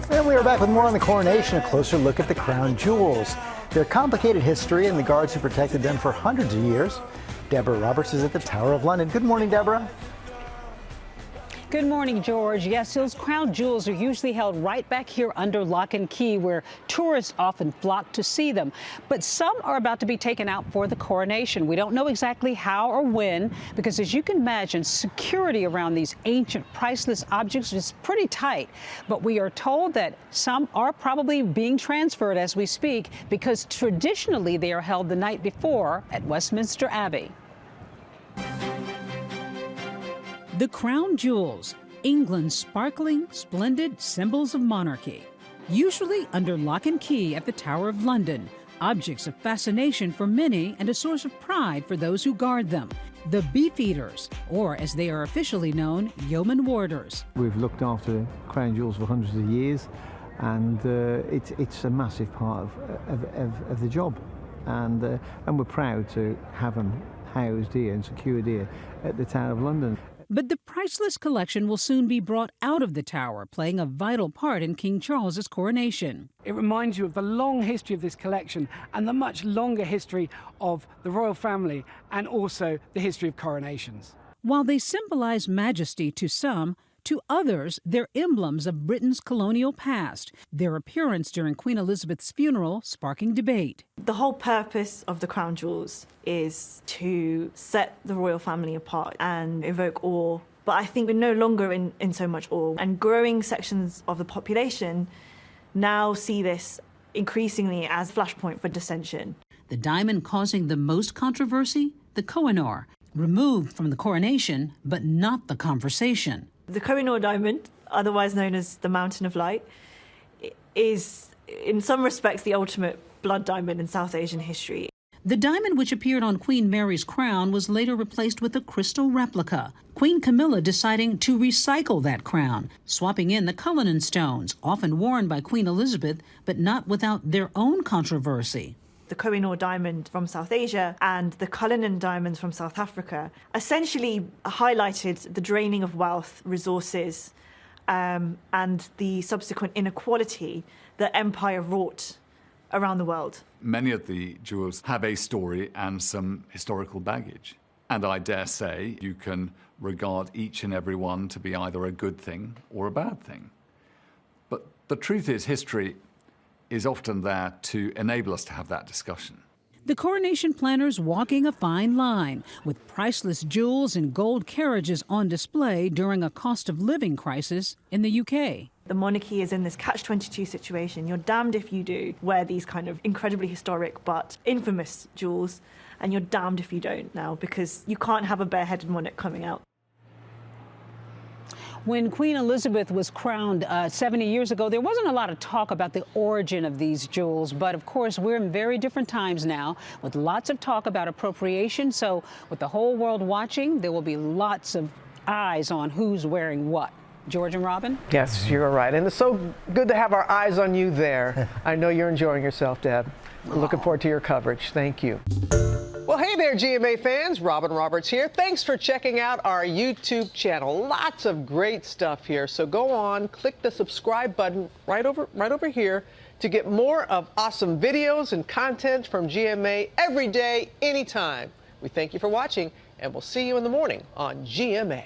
And we are back with more on the coronation, a closer look at the crown jewels. Their complicated history and the guards who protected them for hundreds of years. Deborah Roberts is at the Tower of London. Good morning, Deborah. Good morning, George. Yes, those crown jewels are usually held right back here under lock and key, where tourists often flock to see them. But some are about to be taken out for the coronation. We don't know exactly how or when, because as you can imagine, security around these ancient, priceless objects is pretty tight. But we are told that some are probably being transferred as we speak, because traditionally they are held the night before at Westminster Abbey. The crown jewels, England's sparkling, splendid symbols of monarchy. Usually under lock and key at the Tower of London, objects of fascination for many and a source of pride for those who guard them. The Beefeaters, or as they are officially known, Yeoman Warders. We've looked after crown jewels for hundreds of years, and it's a massive part of the job. And we're proud to have them housed here and secured here at the Tower of London. But the priceless collection will soon be brought out of the tower, playing a vital part in King Charles's coronation. It reminds you of the long history of this collection and the much longer history of the royal family and also the history of coronations. While they symbolize majesty to some, to others, they're emblems of Britain's colonial past, their appearance during Queen Elizabeth's funeral sparking debate. The whole purpose of the crown jewels is to set the royal family apart and evoke awe. But I think we're no longer in so much awe. And growing sections of the population now see this increasingly as a flashpoint for dissension. The diamond causing the most controversy? The Koh-i-Noor, removed from the coronation, but not the conversation. The Koh-i-Noor diamond, otherwise known as the Mountain of Light, is in some respects the ultimate blood diamond in South Asian history. The diamond which appeared on Queen Mary's crown was later replaced with a crystal replica, Queen Camilla deciding to recycle that crown, swapping in the Cullinan stones, often worn by Queen Elizabeth, but not without their own controversy. The Koh-i-Noor diamond from South Asia and the Cullinan diamonds from South Africa essentially highlighted the draining of wealth, resources, and the subsequent inequality that empire wrought around the world. Many of the jewels have a story and some historical baggage. And I dare say you can regard each and every one to be either a good thing or a bad thing. But the truth is, history is often there to enable us to have that discussion. The coronation planners walking a fine line, with priceless jewels and gold carriages on display during a cost of living crisis in the UK. The monarchy is in this catch-22 situation. You're damned if you do wear these kind of incredibly historic but infamous jewels, and you're damned if you don't now, because you can't have a bareheaded monarch coming out. When Queen Elizabeth was crowned 70 years ago, there wasn't a lot of talk about the origin of these jewels. But of course, we're in very different times now, with lots of talk about appropriation. So with the whole world watching, there will be lots of eyes on who's wearing what. George and Robin? Yes, you're right. And it's so good to have our eyes on you there. I know you're enjoying yourself, Deb. Looking forward to your coverage. Thank you. Well, hey there, GMA fans. Robin Roberts here. Thanks for checking out our YouTube channel. Lots of great stuff here. So go on, click the subscribe button right over here to get more of awesome videos and content from GMA every day, anytime. We thank you for watching, and we'll see you in the morning on GMA.